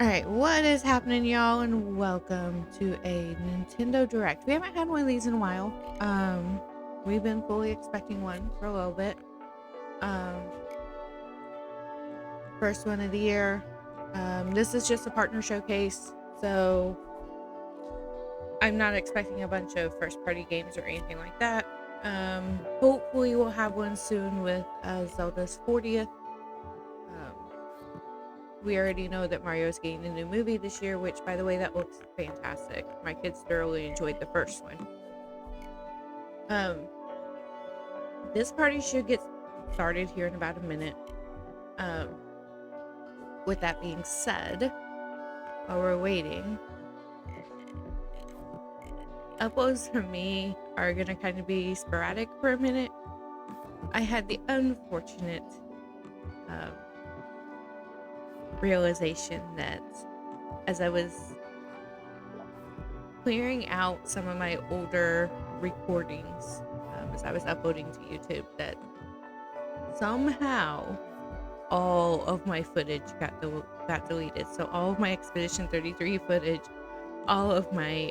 Alright, what is happening, y'all, and welcome to a Nintendo Direct. We haven't had one of these in a while. We've been fully expecting one for a little bit. Um, First one of the year. This is just a partner showcase, so I'm not expecting a bunch of first-party games or anything like that. Hopefully we'll have one soon with Zelda's 40th. We already know that Mario's getting a new movie this year, which, by the way, that looks fantastic. My kids thoroughly enjoyed the first one. This party should get started here in about a minute. Um, with that being said, while we're waiting, uploads from me are gonna kind of be sporadic for a minute. I had the unfortunate realization that as I was clearing out some of my older recordings, as I was uploading to YouTube, that somehow all of my footage got deleted. So all of my Expedition 33 footage, all of my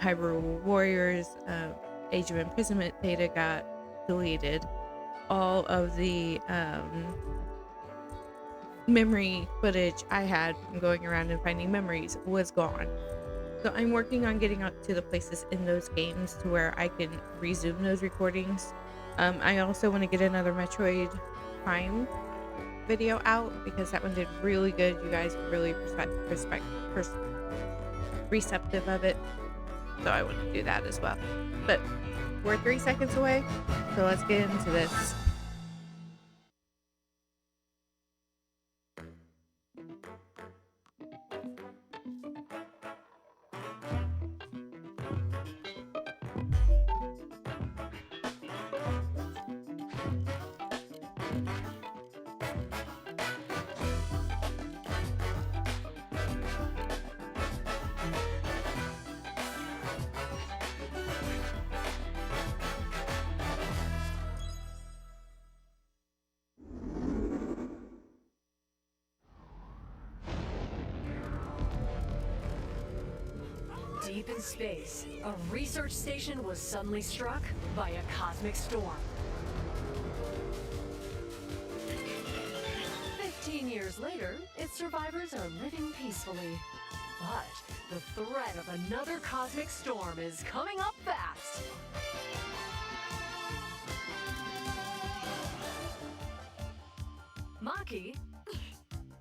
Hyrule Warriors Age of Imprisonment data got deleted. All of the memory footage I had from going around and finding memories was gone. So I'm working on getting up to the places in those games to where I can resume those recordings. I also want to get another Metroid Prime video out because that one did really good. You guys were really receptive of it. So I want to do that as well. But we're 3 seconds away, so let's get into this. Deep in space, a research station was suddenly struck by a cosmic storm. 15 years later, its survivors are living peacefully. But the threat of another cosmic storm is coming up fast. Maki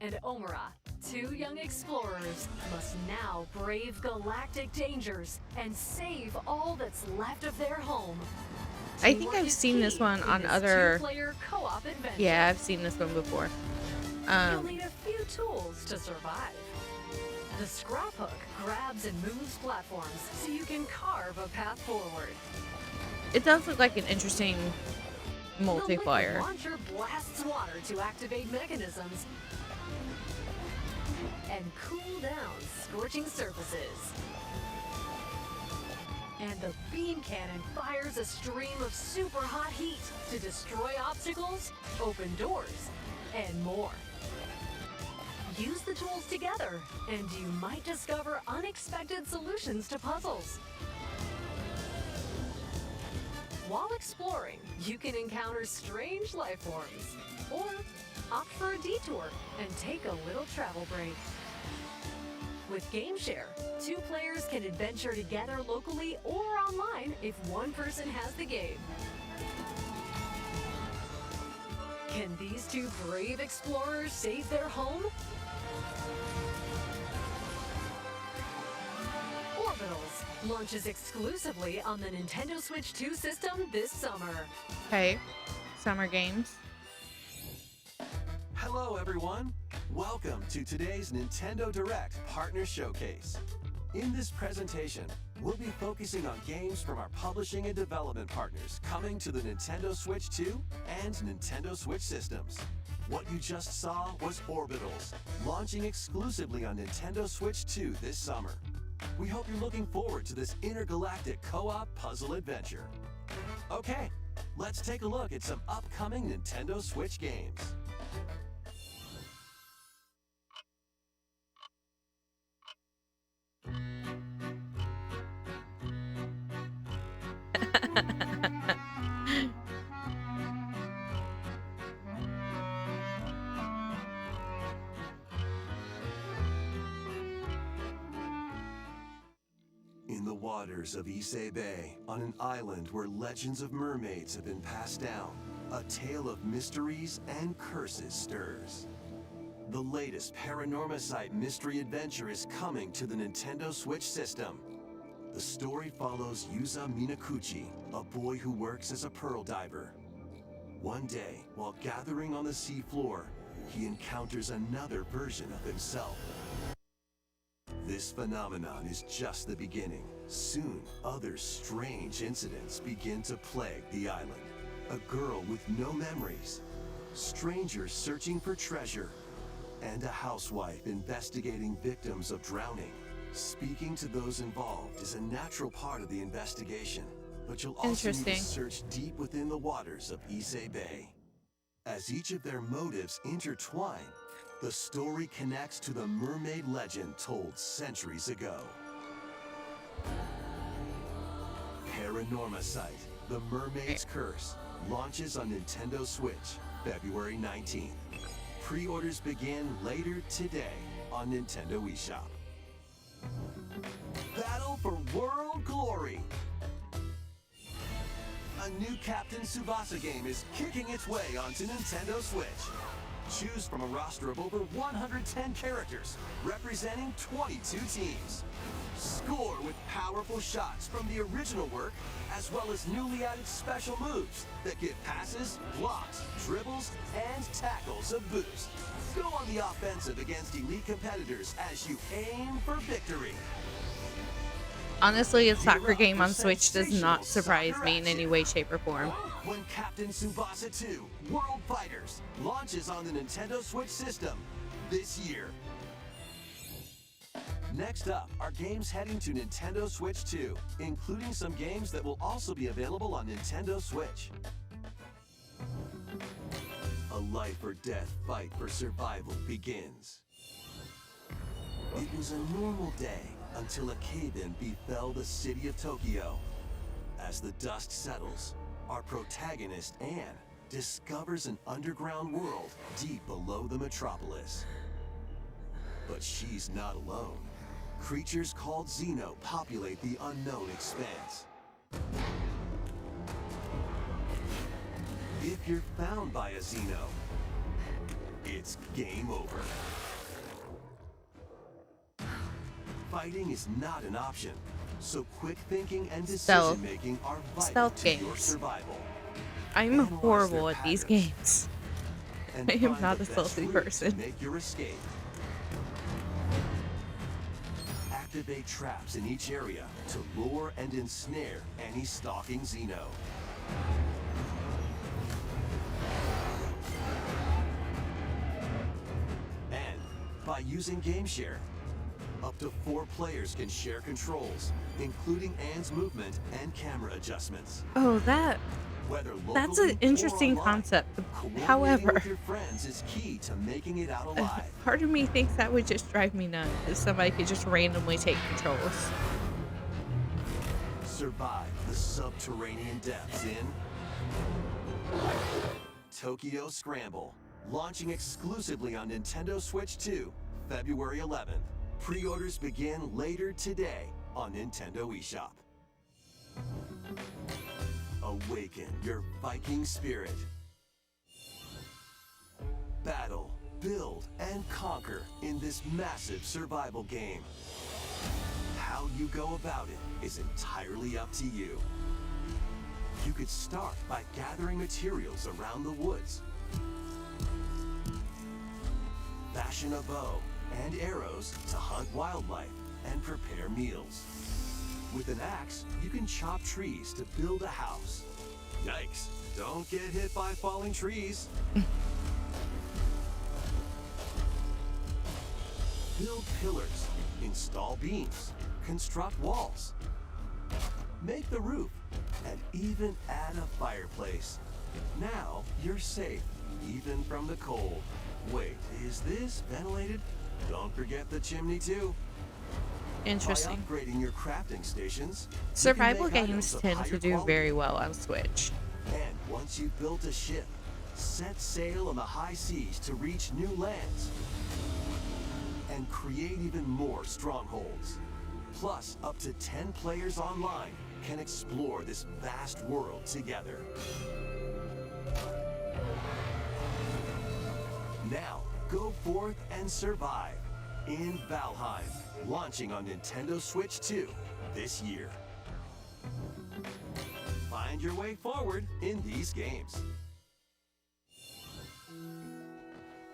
and Omura, two young explorers, must now brave galactic dangers and save all that's left of their home. I think I've seen this one on other... co-op adventure. Yeah, I've seen this one before. You'll need a few tools to survive. The scrap hook grabs and moves platforms so you can carve a path forward. It does look like an interesting multiplayer. The launcher blasts water to activate mechanisms and cool down scorching surfaces. And the beam cannon fires a stream of super hot heat to destroy obstacles, open doors, and more. Use the tools together, and you might discover unexpected solutions to puzzles. While exploring, you can encounter strange life forms, or opt for a detour and take a little travel break. With GameShare, two players can adventure together locally or online if one person has the game. Can these two brave explorers save their home? Orbitals launches exclusively on the Nintendo Switch 2 system this summer. Okay, summer games. Hello everyone! Welcome to today's Nintendo Direct Partner Showcase. In this presentation, we'll be focusing on games from our publishing and development partners coming to the Nintendo Switch 2 and Nintendo Switch systems. What you just saw was Orbitals, launching exclusively on Nintendo Switch 2 this summer. We hope you're looking forward to this intergalactic co-op puzzle adventure. Okay, let's take a look at some upcoming Nintendo Switch games. the waters of Issei Bay, on an island where legends of mermaids have been passed down, a tale of mysteries and curses stirs. The latest Paranormasight mystery adventure is coming to the Nintendo Switch system. The story follows Yuza Minakuchi, a boy who works as a pearl diver. One day, while gathering on the seafloor, he encounters another version of himself. This phenomenon is just the beginning. Soon, other strange incidents begin to plague the island. A girl with no memories, strangers searching for treasure, and a housewife investigating victims of drowning. Speaking to those involved is a natural part of the investigation, but you'll also need to search deep within the waters of Issei Bay. As each of their motives intertwine, the story connects to the mermaid legend told centuries ago. Paranormasight, The Mermaid's Curse, launches on Nintendo Switch, February 19th. Pre-orders begin later today on Nintendo eShop. Battle for World Glory! A new Captain Tsubasa game is kicking its way onto Nintendo Switch. Choose from a roster of over 110 characters, representing 22 teams. Score with powerful shots from the original work, as well as newly added special moves that give passes, blocks, dribbles, and tackles a boost. Go on the offensive against elite competitors as you aim for victory. Honestly, a soccer game on Switch does not surprise me in any way, shape, or form. When Captain Tsubasa 2 World Fighters launches on the Nintendo Switch system this year. Next up are games heading to Nintendo Switch 2, including some games that will also be available on Nintendo Switch. A life or death fight for survival begins. It was a normal day until a cave-in befell the city of Tokyo. As the dust settles, our protagonist, Anne, discovers an underground world deep below the metropolis. But she's not alone. Creatures called Xeno populate the unknown expanse. If you're found by a Xeno, it's game over. Fighting is not an option, so quick thinking and decision-making are vital to your survival. I'm horrible at these games. I am not a stealthy person. Make your escape. Activate traps in each area to lure and ensnare any stalking Xeno. And by using GameShare, up to 4 players can share controls, including Anne's movement and camera adjustments. Oh, that's an interesting concept. However, with your friends is key to making it out alive. Part of me thinks that would just drive me nuts if somebody could just randomly take controls. Survive the subterranean depths in Tokyo Scramble, launching exclusively on Nintendo Switch 2, February 11th. Pre-orders begin later today on Nintendo eShop. Awaken your Viking spirit. Battle, build, and conquer in this massive survival game. How you go about it is entirely up to you. You could start by gathering materials around the woods. Fashion a bow and arrows to hunt wildlife and prepare meals. With an axe, you can chop trees to build a house. Yikes, don't get hit by falling trees. Build pillars, install beams, construct walls, make the roof, and even add a fireplace. Now you're safe, even from the cold. Wait, is this ventilated? Don't forget the chimney too. Interesting. By upgrading your crafting stations, survival games tend to do very well on Switch. And once you've built a ship, set sail on the high seas to reach new lands and create even more strongholds. Plus, up to 10 players online can explore this vast world together. Now, go forth and survive in Valheim, launching on Nintendo Switch 2 this year. Find your way forward in these games.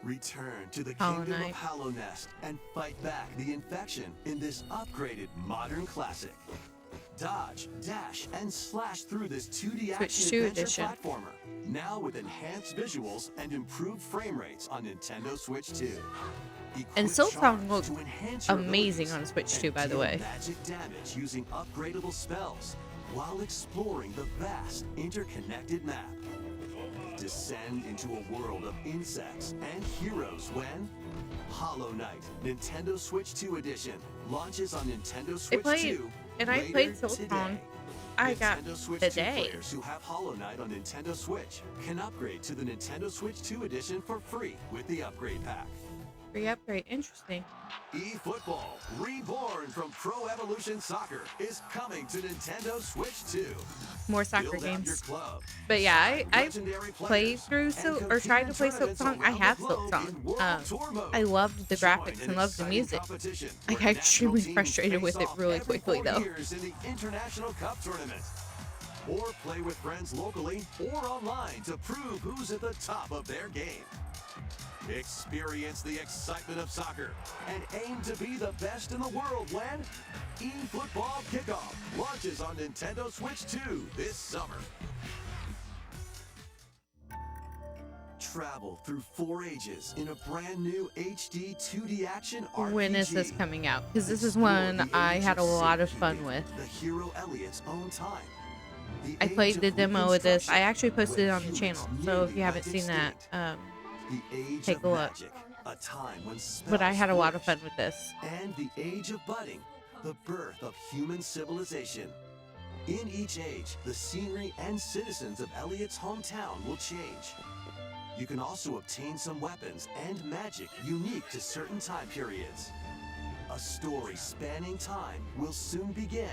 Return to the Hollow kingdom of Knight. Hallownest and fight back the infection in this upgraded modern classic. Dodge, dash, and slash through this 2D Switch action 2 adventure edition. platformer, now with enhanced visuals and improved frame rates on Nintendo Switch 2. And Equip Silksong charms looked to enhance your amazing abilities on Switch and 2, by the deal way. magic damage using upgradable spells while exploring the vast interconnected map. Descend into a world of insects and heroes when Hollow Knight Nintendo Switch 2 Edition launches on Nintendo Switch 2 and I later played Silksong. today. I got Nintendo Switch today. 2 players who have Hollow Knight on Nintendo Switch can upgrade to the Nintendo Switch 2 Edition for free with the upgrade pack. Free upgrade. Interesting. eFootball, reborn from Pro Evolution Soccer, is coming to Nintendo Switch 2. More soccer Build out your games. club, But yeah, I legendary played players, through and or tried compete to in play tournaments Silksong. I around have the globe in World Silksong. Tour mode. I loved the Join graphics an and loved the exciting music. competition I where got national extremely teams frustrated with face it off really every quickly 4 though. years in the International Cup tournament. Or play with friends locally or online to prove who's at the top of their game. Experience the excitement of soccer and aim to be the best in the world when eFootball Kickoff launches on Nintendo Switch 2 this summer. Travel through 4 ages in a brand new HD 2D action RPG. When is this coming out? Because this is Explore one the I age had a lot of fun safekeeping, with. The hero Elliot's own time. The I age played of the demo of this. I reconstruction, actually posted it when on the humans channel. So if nearly you haven't went seen that, extinct. The age take of a look. magic, a time when But I spells had a lot of fun flourished. with this. And the age of budding, the birth of human civilization. In each age, the scenery and citizens of Elliot's hometown will change. You can also obtain some weapons and magic unique to certain time periods. A story spanning time will soon begin.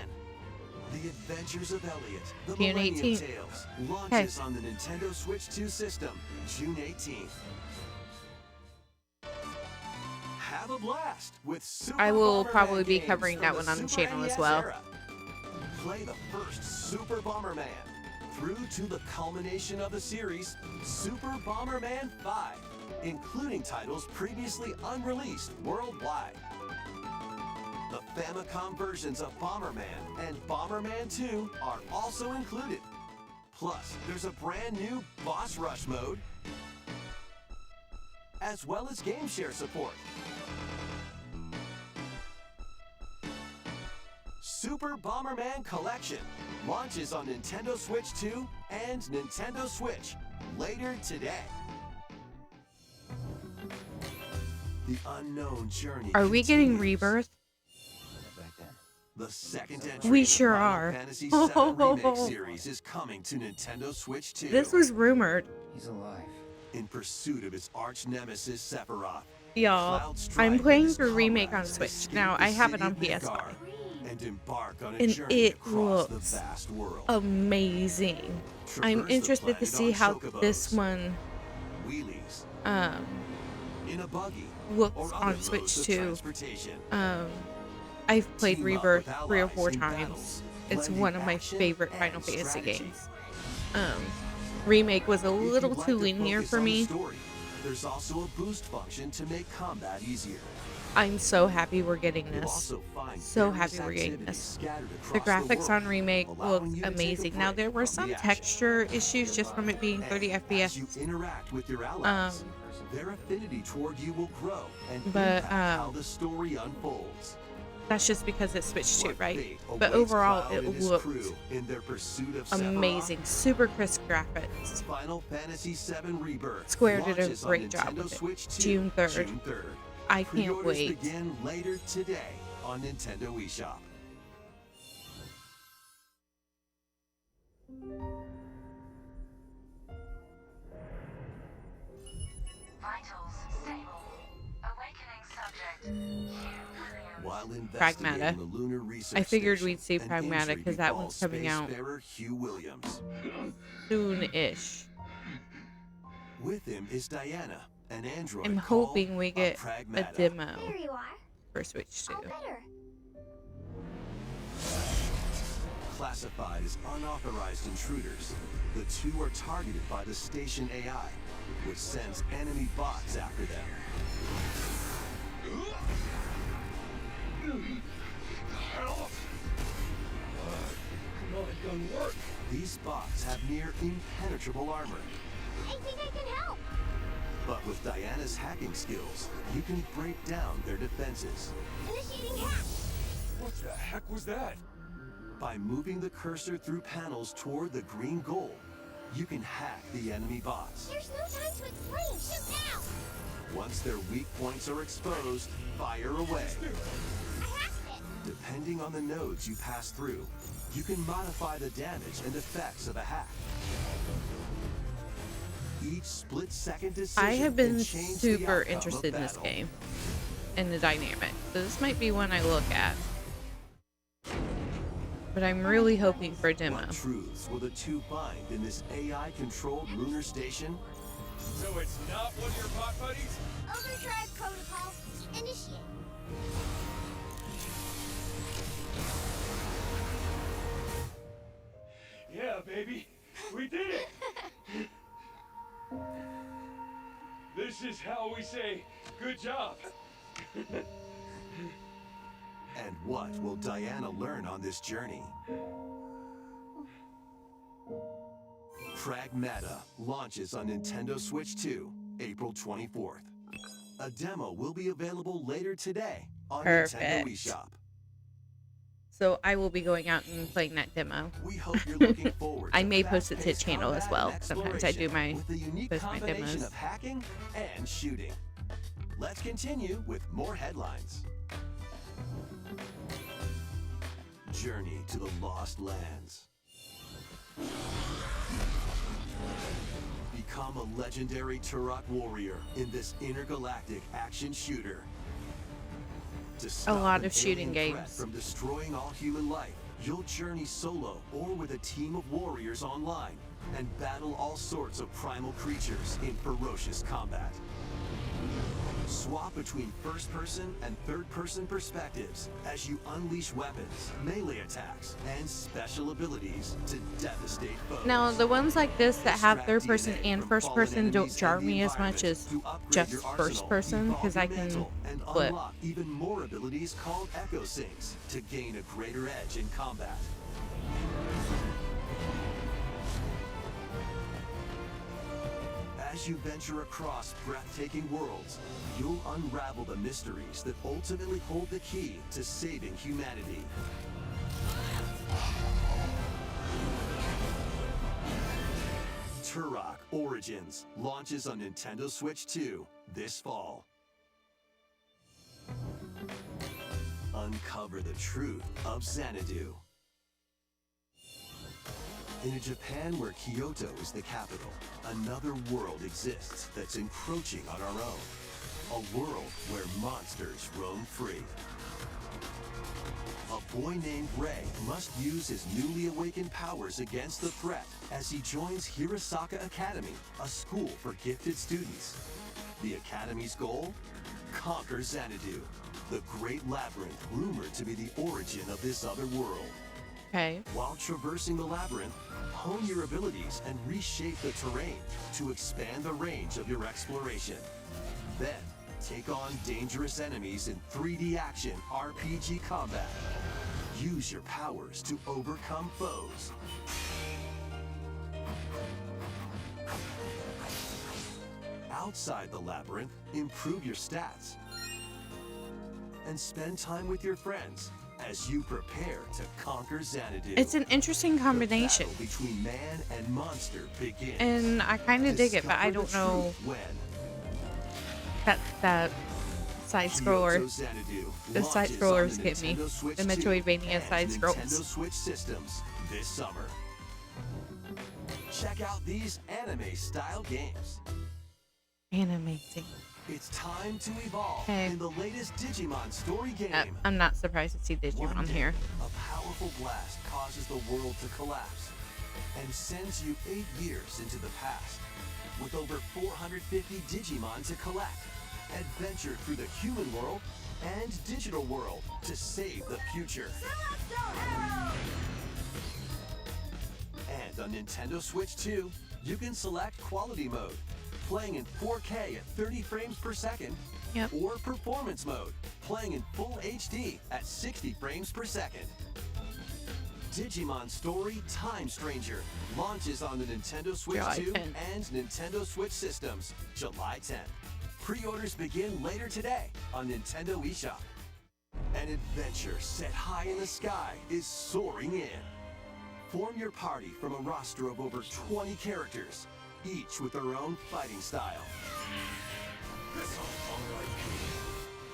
The Adventures of Elliot, the June Millennium 18th. Tales, launches on the Nintendo Switch 2 system, June 18th. Have a blast with Super I will Bomberman probably be games covering from that the one on the Super channel as NES well. era. Play the first Super Bomberman through to the culmination of the series, Super Bomberman 5, including titles previously unreleased worldwide. The Famicom versions of Bomberman and Bomberman 2 are also included. Plus, there's a brand new Boss Rush mode, as well as game share support. Super Bomberman Collection launches on Nintendo Switch 2 and Nintendo Switch later today. The unknown journey. Are we getting continues. Rebirth? The second entry We in the sure Final are. Fantasy VII Remake series is coming to Nintendo Switch 2. This was rumored. He's alive. In pursuit of his arch nemesis Sephiroth. Y'all, Cloud I'm strive playing with his through Remake on comrades Switch. escape Now, the I have it city on of PS5. Midgar and embark on a And journey it across the looks vast world. amazing. I'm Traverse the interested to planet see on how chocobos, this one wheelies, in a buggy, looks or on other Switch modes of 2. transportation. I've played Team up Rebirth with 3 or allies 4 in times. battles, It's blending one of my action favorite and Final Fantasy strategy. games. Remake was a If little you'd like too to linear focus for on the me. story, there's also a boost function to make combat easier. I'm so happy we're getting You'll this. also find So various happy we're getting activities this. scattered The across graphics world, on Remake allowing look you to take a amazing. Now break there were from some the action. texture issues just from it being And 30 as FPS. you interact with your allies, Um, their affinity toward you will grow and but, impact how the story unfolds. That's just because it's Switch 2, What right? fate But awaits overall, Cloud it and his looked crew in their pursuit of Sephiroth? amazing. Super crisp graphics. Final Fantasy VII Rebirth Square did a launches on great job Nintendo with it. Switch 2, June 3rd. June 3rd. I can't Pre-orders wait. begin later today on Nintendo eShop. Vitals stable. Awakening subject. While investigating Pragmata. the lunar research I figured station, we'd see an Pragmata injury because that one's befalls coming out spacefarer Hugh Williams. soon-ish. With him is Diana, an android I'm called hoping we a get a Pragmata. demo There you are. for Switch 2. All better. Classified as unauthorized intruders, the two are targeted by the station AI, which sends enemy bots after them. These bots have near impenetrable armor, I think I can help. but with Diana's hacking skills, you can break down their defenses. Initiating hack. What the heck was that? By moving the cursor through panels toward the green goal, you can hack the enemy bots. There's no time to explain. Shoot now. Once their weak points are exposed, fire away. I hacked it. Depending on the nodes you pass through, you can modify the damage and effects of a hack. Each split-second decision I have can been change the super outcome interested of in this battle. game and the dynamic. So this might be one I look at. But I'm really hoping for a demo. What truths will the two find in this AI-controlled lunar station? So it's not one of your bot buddies? Overdrive protocol. Initiate. Yeah, baby. We did it. This is how we say good job. And what will Diana learn on this journey? Pragmata launches on Nintendo Switch 2, April 24th. A demo will be available later today on Nintendo Perfect. eShop. So I will be going out and playing that demo. We hope you're looking forward to I may post it to fast-paced channel as combat well. and Sometimes I do exploration my with a unique post my combination demos. of hacking and shooting. Let's continue with more headlines. Journey to the Lost Lands. Become a legendary Turok warrior in this intergalactic action shooter. To stop lot an of shooting alien threat games. from destroying all human life, you'll journey solo or with a team of warriors online and battle all sorts of primal creatures in ferocious combat. Swap between first-person and third-person perspectives as you unleash weapons, melee attacks, and special abilities to devastate foes. Now, the ones like this that have Extract third person DNA and from first fallen person don't enemies jar and the me as much environment as to upgrade just your first arsenal, person, evolve because I your can mantle, and flip. unlock even more abilities called Echo Syncs to gain a greater edge in combat. As you venture across breathtaking worlds, you'll unravel the mysteries that ultimately hold the key to saving humanity. Turok Origins launches on Nintendo Switch 2 this fall. Uncover the truth of Xanadu. In a Japan where Kyoto is the capital, another world exists that's encroaching on our own. A world where monsters roam free. A boy named Ray must use his newly awakened powers against the threat as he joins Hirosaka Academy, a school for gifted students. The Academy's goal? Conquer Xanadu, the great labyrinth rumored to be the origin of this other world. Okay. While traversing the labyrinth, hone your abilities and reshape the terrain to expand the range of your exploration. Then, take on dangerous enemies in 3D action RPG combat. Use your powers to overcome foes. Outside the labyrinth, improve your stats. And spend time with your friends as you prepare to conquer Xanadu. It's an interesting The combination. battle between man and monster begins. And I kind of dig it, but I Discover don't the know truth when that side scroller. Kyoto Xanadu The side launches scrollers on get me. Nintendo Switch The 2 Metroidvania and side scrolls. Nintendo Switch systems this summer. Check out these anime-style games. Animating. It's time to evolve Okay. in the latest Digimon story game. I'm not surprised to see One Digimon day, here. a powerful blast causes the world to collapse and sends you 8 years into the past. With over 450 Digimon to collect, adventure through the human world and digital world to save the future. And on Nintendo Switch 2, you can select quality mode, playing in 4K at 30 frames per second, Yep. or performance mode, playing in full HD at 60 frames per second. Digimon Story Time Stranger launches on the Nintendo Switch July 2 10th. and Nintendo Switch systems July 10th. Pre-orders begin later today on Nintendo eShop. An adventure set high in the sky is soaring in. Form your party from a roster of over 20 characters, each with their own fighting style.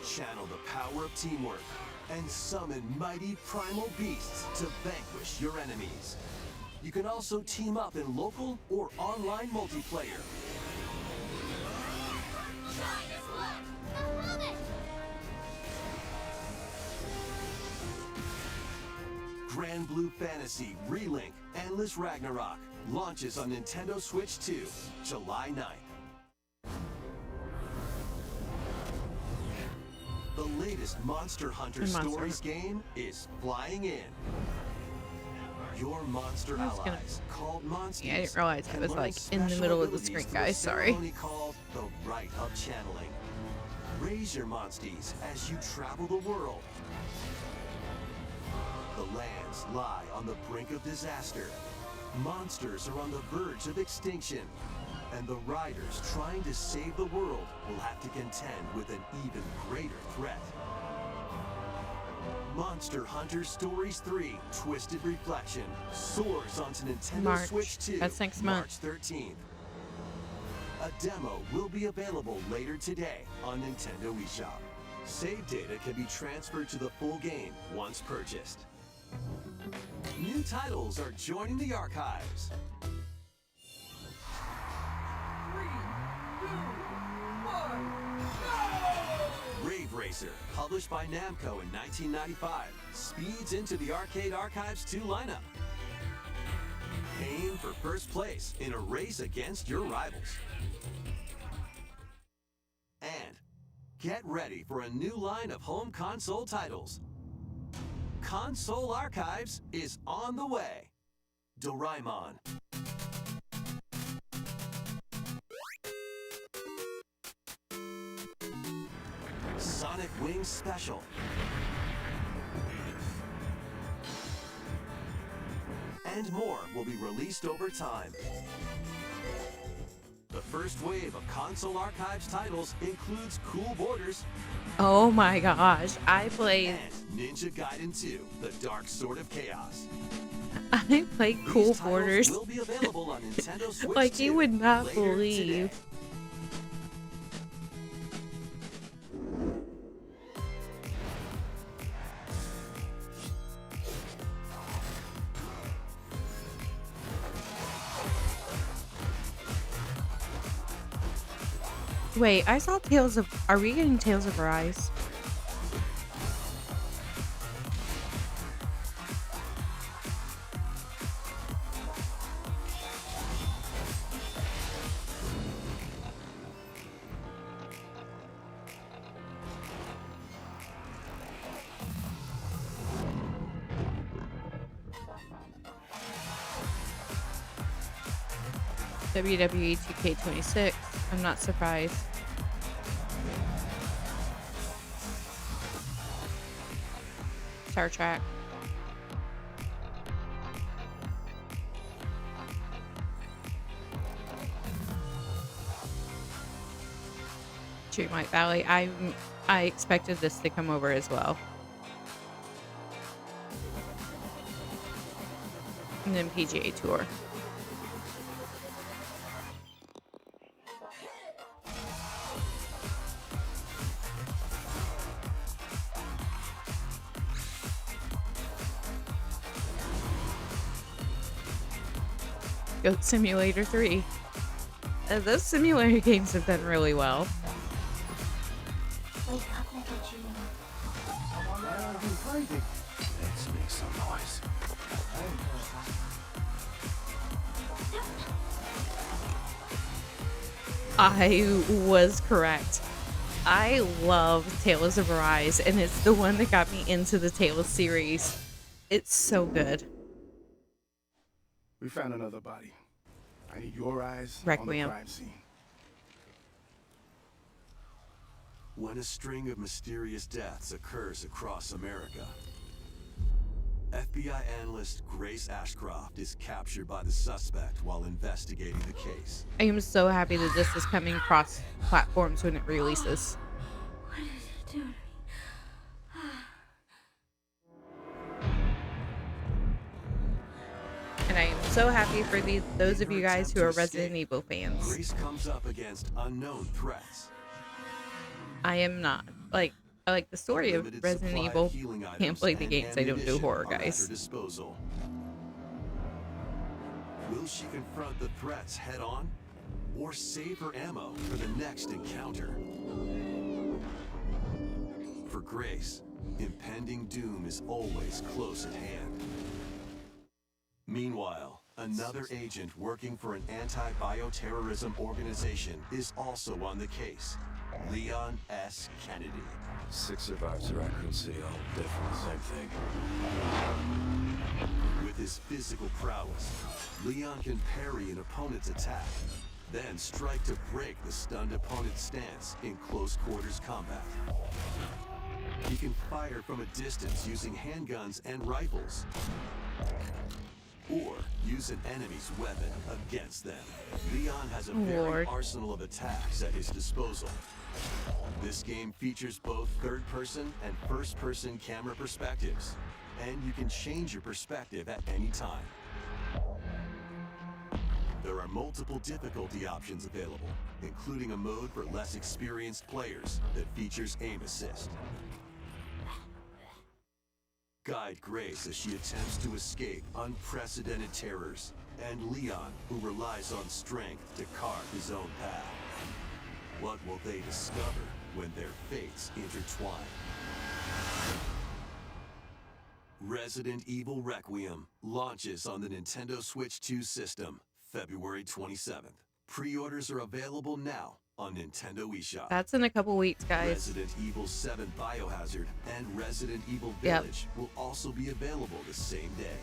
Channel the power of teamwork and summon mighty primal beasts to vanquish your enemies. You can also team up in local or online multiplayer. I love it! Grand Blue Fantasy Relink Endless Ragnarok launches on Nintendo Switch 2, July 9th. The latest Monster Hunter Monster Stories game is flying in. Your monster I was gonna- allies, called Monsters, Yeah, I didn't realize I can was, learn like, in the special middle of the abilities screen, through a guys. Sorry. ceremony called the Rite of Channeling. Raise your Monsties as you travel the world. The lands lie on the brink of disaster. Monsters are on the verge of extinction. And the riders trying to save the world will have to contend with an even greater threat. Monster Hunter Stories 3 Twisted Reflection soars onto Nintendo March. Switch 2 That's next March month. 13th. A demo will be available later today on Nintendo eShop. Save data can be transferred to the full game once purchased. New titles are joining the archives. Rave Racer, published by Namco in 1995, speeds into the Arcade Archives 2 lineup. Aim for first place in a race against your rivals. And get ready for a new line of home console titles. Console Archives is on the way. Doraemon. Sonic Wings Special. And more will be released over time. The first wave of Console Archives titles includes Cool Borders Oh my gosh. I played and Ninja Gaiden 2, The Dark Sword of Chaos. I played These Cool titles Borders. will be available on Nintendo Switch Like, you 2 would not later believe. today. Wait, I saw Tales of... Are we getting Tales of Arise? WWE 2K26. I'm not surprised. Star Trek. Dreamlight Valley. I expected this to come over as well. And then PGA Tour. Goat Simulator 3. Those simulator games have done really well. Let's make some noise. I was correct. I love Tales of Arise, and it's the one that got me into the Tales series. It's so good. We found another body. I need your eyes on the Requiem. crime scene. When a string of mysterious deaths occurs across America, FBI analyst Grace Ashcroft is captured by the suspect while investigating the case. I am so happy that this is coming cross platforms when it releases. What is it doing? And I am so happy for those of In you her guys attempt who to are Resident escape, Evil fans. Grace comes up against unknown threats. I am not. Like, I like the story of Limited Resident supply of Evil. healing Can't items play the and games. I don't do ammunition horror, are at guys. her disposal. Will she confront the threats head on, or save her ammo for the next encounter? For Grace, impending doom is always close at hand. Meanwhile, another agent working for an anti-bioterrorism organization is also on the case, Leon S. Kennedy. 6 survivors of Raccoon City, all definitely the same thing. With his physical prowess, Leon can parry an opponent's attack, then strike to break the stunned opponent's stance in close quarters combat. He can fire from a distance using handguns and rifles, or use an enemy's weapon against them. Leon has a varied Lord. arsenal of attacks at his disposal. This game features both third-person and first-person camera perspectives, and you can change your perspective at any time. There are multiple difficulty options available, including a mode for less experienced players that features aim assist. Guide Grace as she attempts to escape unprecedented terrors, and Leon, who relies on strength to carve his own path. What will they discover when their fates intertwine? Resident Evil Requiem launches on the Nintendo Switch 2 system February 27th. Pre-orders are available now on Nintendo eShop. That's in a couple weeks, guys. Resident Evil 7 Biohazard and Resident Evil Yep. Village will also be available the same day.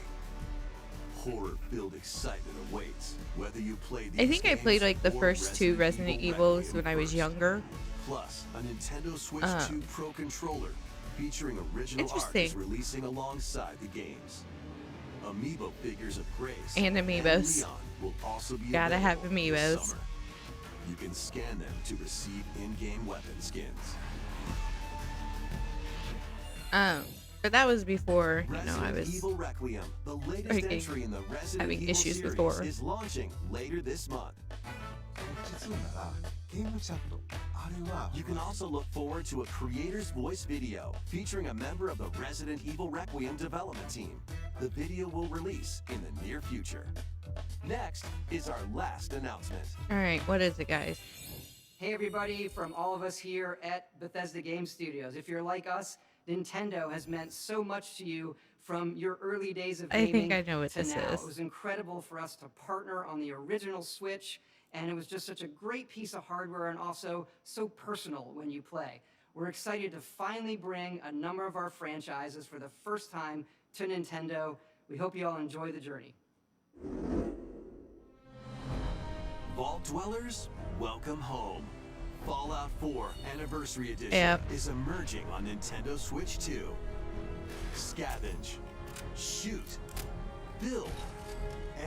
Horror-filled excitement awaits, whether you play these I think I played games like the or first two Resident Evils Requiem when I was first. younger. Plus, a Nintendo Switch Uh, 2 Pro controller featuring original art is Interesting. releasing alongside the games. Amiibo figures of Grace And amiibos. Leon will also be Gotta have available this amiibos. summer. You can scan them to receive in-game weapon skins. But that was before, I Resident was Evil Requiem, the latest freaking entry in the Resident having Evil issues with series, horror. is launching later this month. You can also look forward to a creator's voice video featuring a member of the Resident Evil Requiem development team. The video will release in the near future. Next is our last announcement. All right, what is it, guys? Hey everybody, from all of us here at Bethesda Game Studios. If you're like us, Nintendo has meant so much to you from your early days of I gaming think I know what to this now. is. It was incredible for us to partner on the original Switch, and it was just such a great piece of hardware and also so personal when you play. We're excited to finally bring a number of our franchises for the first time to Nintendo. We hope you all enjoy the journey. Vault Dwellers, welcome home. Fallout 4 Anniversary Edition Yep. is emerging on Nintendo Switch 2. Scavenge, shoot, build,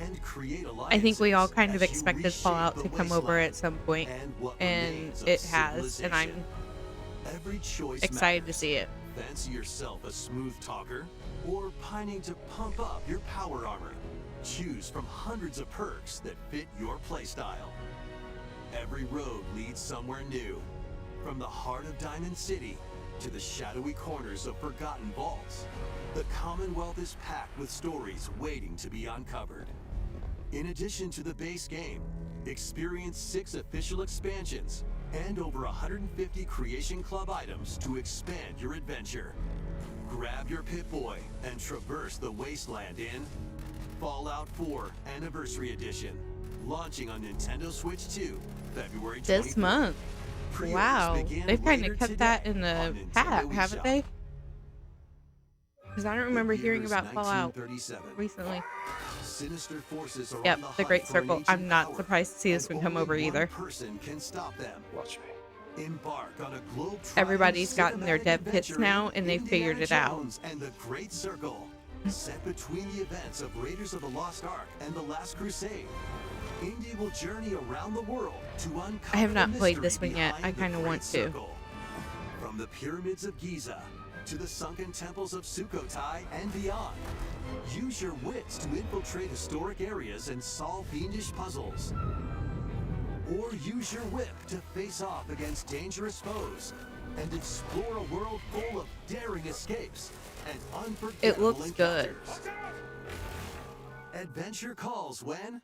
and create alliances. I think we all kind of as you expected reshape Fallout the to come over wasteland at some point, and what and remains of it has, and I'm civilization. Every choice excited to matters. see it. Fancy yourself a smooth talker or pining to pump up your power armor? Choose from hundreds of perks that fit your playstyle. Every road leads somewhere new, from the heart of Diamond City to the shadowy corners of forgotten vaults. The Commonwealth is packed with stories waiting to be uncovered. In addition to the base game, experience 6 official expansions, and over 150 Creation Club items to expand your adventure. Grab your Pip-Boy and traverse the wasteland in Fallout 4 Anniversary Edition, launching on Nintendo Switch 2, February 24th. This month. Pre-orders Wow. begin They've kind later of kept that today in the on Nintendo hat, haven't eShop. they? Because I don't remember The hearing year is about Fallout 1937. recently. Sinister forces are Yep, on the the hunt Great for an Circle. ancient I'm not power, surprised to see this and one come only over one either. person can stop them. Watch me. Embark on a globe Everybody's gotten their dev kits now, and they figured it out. And the Great Circle, set between the events of Raiders of the Lost Ark and the Last Crusade. Indy will journey around the world to uncover I have not the played mystery this one yet. behind I the kinda Great want to. Circle. From the pyramids of Giza to the sunken temples of Sukhothai and beyond. Use your wits to infiltrate historic areas and solve fiendish puzzles. Or use your whip to face off against dangerous foes and explore a world full of daring escapes and unforgettable looks good. encounters. Adventure calls when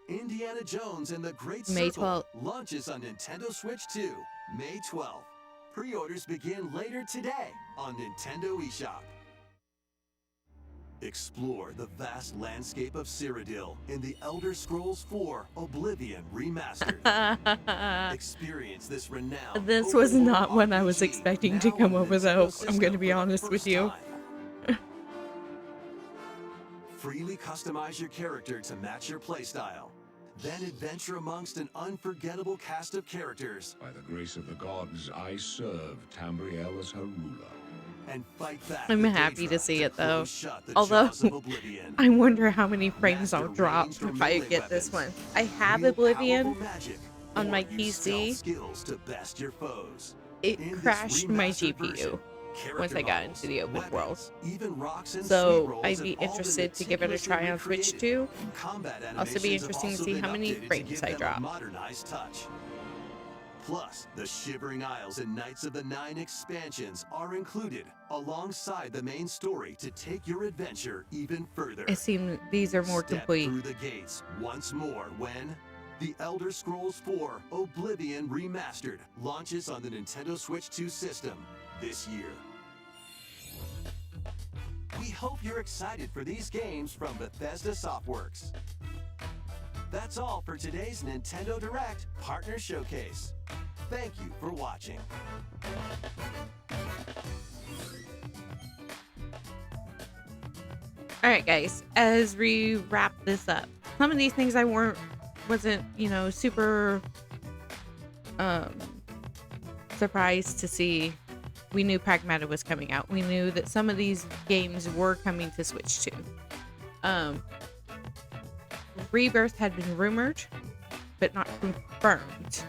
Indiana Jones and the Great May Circle 12th. launches on Nintendo Switch 2, May 12th. Pre-orders begin later today on Nintendo eShop. Explore the vast landscape of Cyrodiil in the Elder Scrolls 4 Oblivion Remastered. Experience this renowned This was open-world not one I was RPG expecting to now come on over, Nintendo though. I'm system gonna be for the honest with first you. time. Freely customize your character to match your playstyle. Then adventure amongst an unforgettable cast of characters By the grace of the gods, I serve Tambriel as her ruler. and fight back. I'm the happy to Daedra see it, though. close shut the Although, jaws of Oblivion. I wonder how many frames I'll Master drop ranged or if I melee get this one. weapons. I have Wield Oblivion. powerful magic, on or my use PC. stealth skills to best your foes. It In this crashed my remastered GPU version, once I character got models, into the open weapons, world. even rocks and So sweet rolls I'd have be all been interested to give it a meticulously try on Switch recreated. too. Combat Also be animations have interesting to also see been how many updated to frames give I them a drop. modernized touch. Plus, the Shivering Isles and Knights of the Nine expansions are included alongside the main story to take your adventure even further. It seems these are more Step complete. through the gates once more when The Elder Scrolls 4 Oblivion Remastered launches on the Nintendo Switch 2 system this year. We hope you're excited for these games from Bethesda Softworks. That's all for today's Nintendo Direct Partner Showcase. Thank you for watching. Alright guys, as we wrap this up, some of these things I wasn't, super surprised to see. We knew Pragmata was coming out. We knew that some of these games were coming to Switch 2. Rebirth had been rumored, but not confirmed.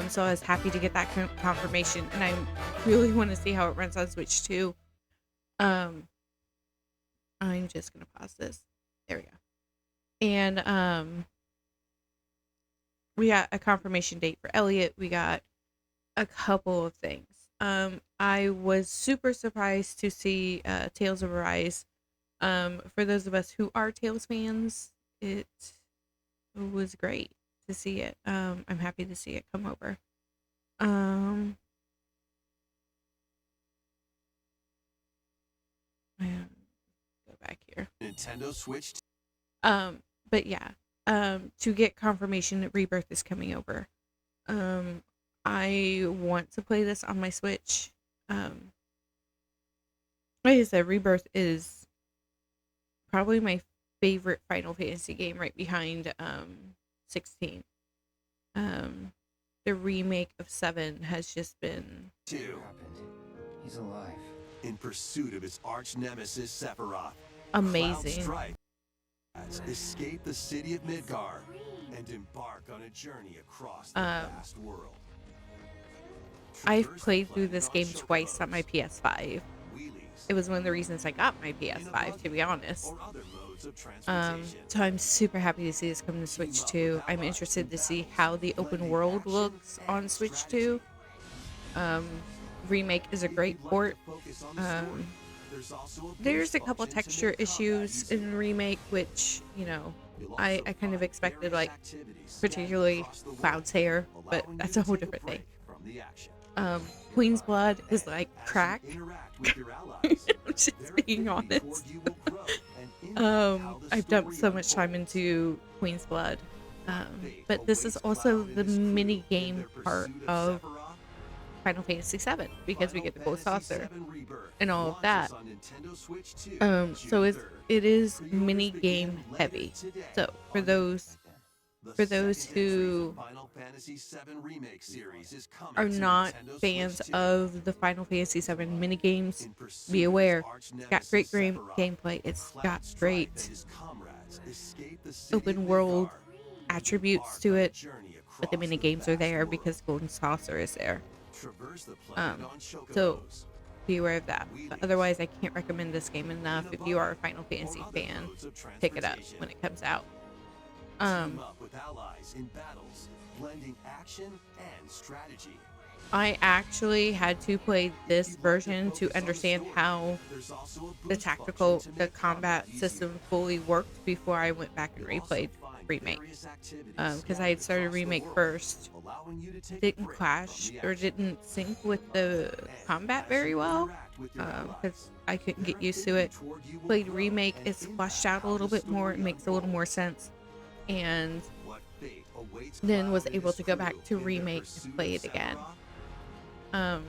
So I was happy to get that confirmation, and I really want to see how it runs on Switch 2. I'm just gonna pause this. There we go. And we got a confirmation date for Elliot. We got a couple of things. I was super surprised to see Tales of Arise. For those of us who are Tales fans, it was great to see it. I'm happy to see it come over. Go back here. Nintendo Switch. But yeah, to get confirmation that Rebirth is coming over. I want to play this on my Switch. Like I said, Rebirth is probably my favorite Final Fantasy game, right behind 16. The remake of 7 has just been 2. He's alive. In pursuit of his arch nemesis Sephiroth. amazing. Cloud Strike. Escape the city of Midgar and embark on a journey across the vast world. I've Traverse the played through planet this on game twice on my chocobos, PS5. wheelies, It was one of the reasons I got my in a PS5, to be buggy, honest. or other modes of transportation. So I'm super happy to see this come to Switch 2. I'm interested to see how the open world looks on Switch 2. Remake is a great port. There's a couple texture issues in Remake, which, I kind of expected, like, particularly Cloud's hair, but that's a whole different thing. the action. Queen's Blood is like crack. Interact with your allies. I'm just Their being affinity honest. toward you will grow and impact how the I've dumped so story much time unfolds. into Queen's Blood. Fate But this is awaits also Cloud the and his crew mini in game their part pursuit of Sephiroth. Final Fantasy VII because we Final get the gold Fantasy saucer VII Rebirth and all of that. launches on Nintendo Switch 2, So June 3rd. it is Pre-orders mini begin game later heavy. today So for on those The for those second entry who for Final Fantasy VII Remake series is coming are to not Nintendo fans Switch 2. of the Final Fantasy VII mini games, In pursuit be of his aware. arch It's got great nemesis Sephiroth, gameplay. It's Cloud got Strife great and his comrades escape the city of open world Midgar, attributes embark to on a it, journey but the across mini the games are vast there world. because Golden Saucer is there. Traverse the planet on So chocobos. be aware of that. But otherwise, I can't recommend this game enough. If you are a Final Fantasy fan, pick it up when it comes out. Team up with allies in battles, blending action and strategy. I actually had to play this version to understand how There's also a the boost tactical, function to the make combat easier. system fully worked before I went back and You'll also replayed find Remake. various activities Because I had scattered started across the Remake world, first. allowing you to take a Didn't break clash from the or action. didn't sync with the And combat as very you well. interact with your Because allies, I couldn't their get used to it. affinity toward you will Played grow Remake, and it's impact fleshed out a how little the bit more. It story makes a little more unfolds. sense. And What fate awaits then was Cloud and able his to go crew back to in their Remake pursuit and of play it again. Sephiroth?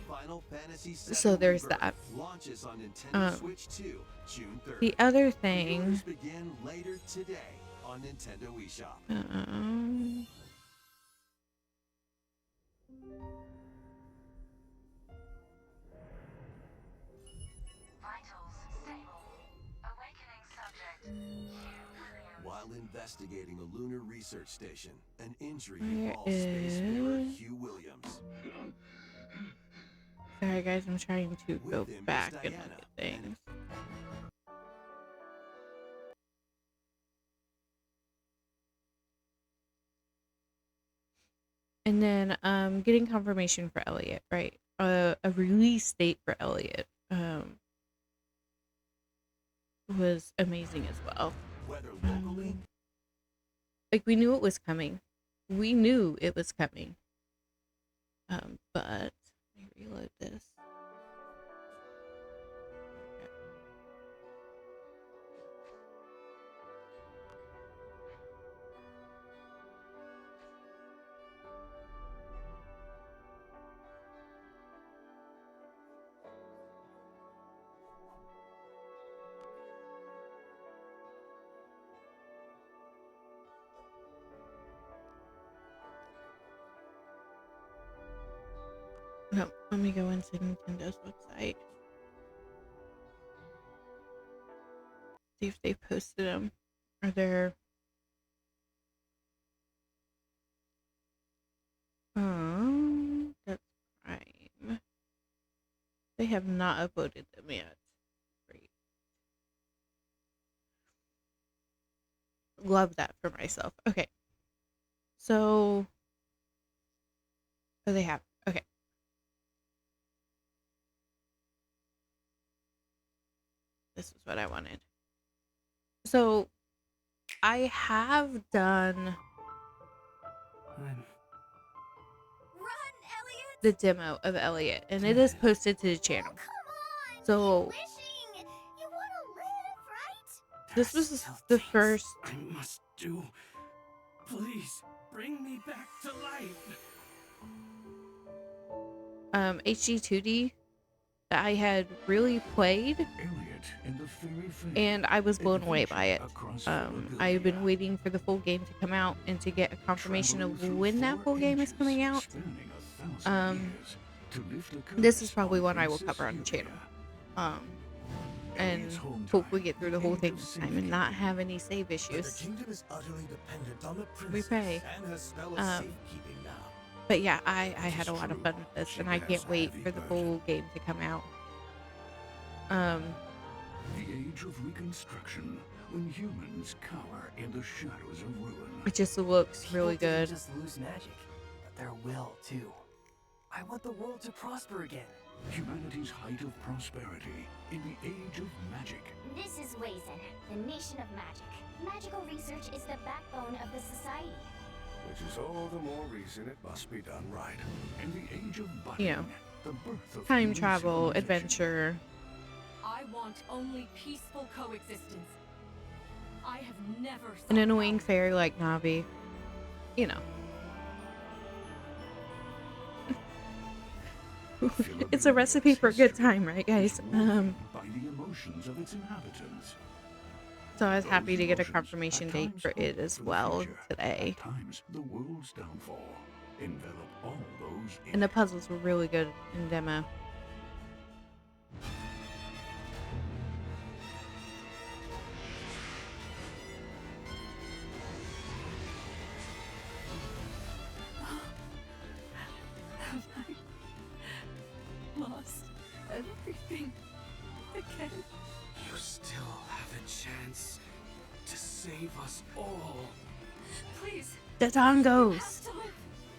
Final Fantasy VII So there's Rebirth that. launches on Nintendo Um, Switch 2, June 3rd. The other thing, Pre-orders begin later today on Nintendo eShop. While investigating a lunar research station, an injury Where befalls spacefarer is- Hugh Williams. sorry guys, I'm trying to With go him is back and Diana, look at things. And then getting confirmation for Elliot, right? A release date for Elliot was amazing as well. Whether locally, Like we knew it was coming. We knew it was coming. But let me reload this. Okay. No, let me go into Nintendo's website. See if they posted them. Are there? That's Prime. They have not uploaded them yet. Great. Love that for myself. Okay. So, oh, they have. Okay. This is what I wanted. So, I have done the demo of Elliot, and it is posted to the channel. So, this was the first. I must do. Please bring me back to life. HD 2D that I had really played, Elliot and the Fairy Fairy. and I was blown away by it. Across I've been waiting for the full game to come out and to get a confirmation of when that full game is coming out. This is probably one I will cover on the channel. And hopefully get through the whole thing this time and not have any save issues. kingdom is utterly dependent on the We pray. and her spell of safekeeping now. But yeah, I had a lot of fun with this, and I can't wait for the full game to come out. The age of reconstruction, when humans cower in the shadows of ruin. It just looks really People didn't good. just lose magic, but their will too. I want the world to prosper again. Humanity's height of prosperity in the age of magic. This is Wazen, the nation of magic. Magical research is the backbone of the society. Which is all the more reason it must be done right. In the age of you budding, know, the birth of time human travel, civilization. adventure. I want only peaceful coexistence. I have never An sought annoying power. fairy like Navi. You know. It's a recipe for a good time, right, guys? By the emotions of its inhabitants. So I was happy Those to get a emotions confirmation at date times for hope it as for the well future, today. At times, the world's downfall. Envelop all those in And the it. puzzles were really good in demo. Have I lost everything again? You still have a chance to save us all. Please. Dodongos! To live.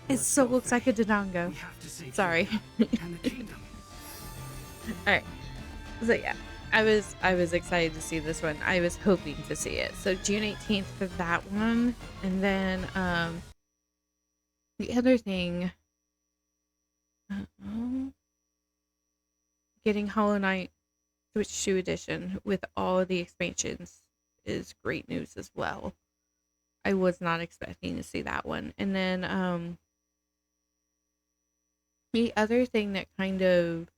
It so looks like a Dodongo. We have to save Sorry. you and the kingdom. Alright. So yeah. I was excited to see this one. I was hoping to see it. So June 18th for that one. And then the other thing, getting Hollow Knight Switch 2 edition with all of the expansions is great news as well. I was not expecting to see that one. And then the other thing that kind of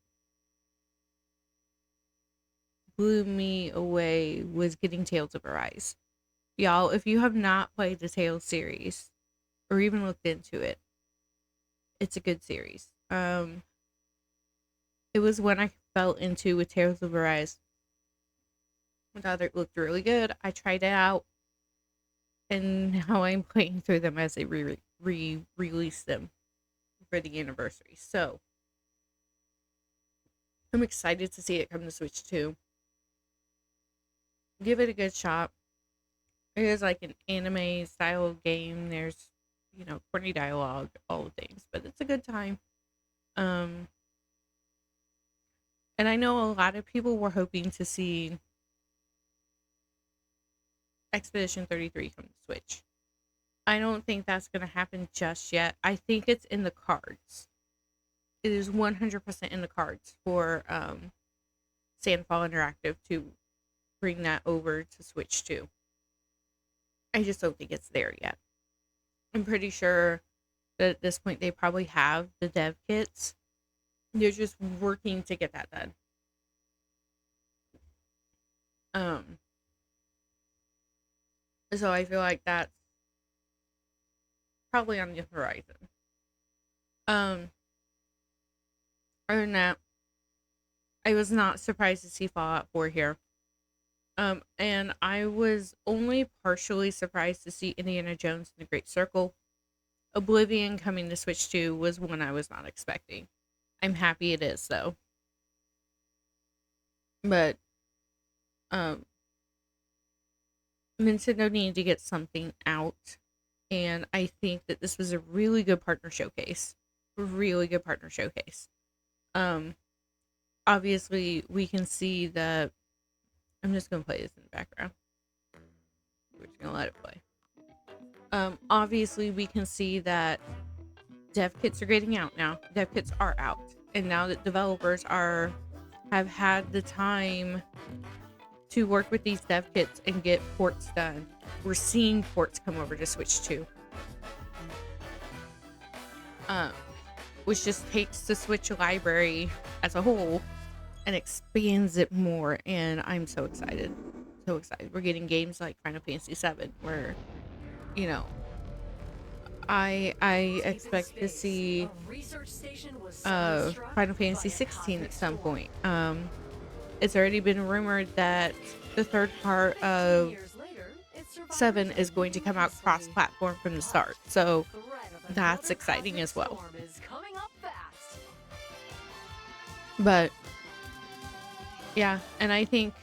blew me away was getting Tales of Arise. Y'all, if you have not played the Tales series or even looked into it, it's a good series. It was when I fell into with Tales of Arise. I thought it looked really good. I tried it out, and now I'm playing through them as they release them for the anniversary. So I'm excited to see it come to Switch 2. Give it a good shot. It is like an anime style game. There's, corny dialogue, all the things, but it's a good time. And I know a lot of people were hoping to see Expedition 33 come to Switch. I don't think that's going to happen just yet. I think it's in the cards. It is 100% in the cards for Sandfall Interactive to bring that over to Switch 2. I just don't think it's there yet. I'm pretty sure that at this point they probably have the dev kits. They're just working to get that done. So I feel like that's probably on the horizon. Other than that, I was not surprised to see Fallout 4 here. And I was only partially surprised to see Indiana Jones and the Great Circle. Oblivion coming to Switch 2 was one I was not expecting. I'm happy it is, though. But, Nintendo needed to get something out. And I think that this was a really good partner showcase. Really good partner showcase. Obviously, we can see that. I'm just going to play this in the background. We're just going to let it play. Obviously, we can see that dev kits are getting out now. Dev kits are out. And now that developers have had the time to work with these dev kits and get ports done, we're seeing ports come over to Switch 2. Which just takes the Switch library as a whole and expands it more, and I'm so excited. So excited. We're getting games like Final Fantasy VII, where, I expect to see Final Fantasy 16 at some point. It's already been rumored that the third part of 7 is going to come out cross-platform from the start, so that's exciting as well. But yeah, and I think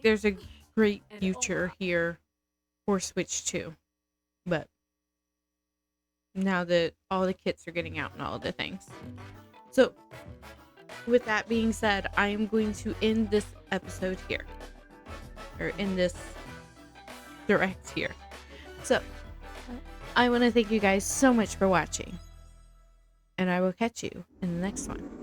there's a great future here for Switch 2. But now that all the kits are getting out and all of the things. So, with that being said, I am going to end this episode here. Or end this direct here. So, I want to thank you guys so much for watching. And I will catch you in the next one.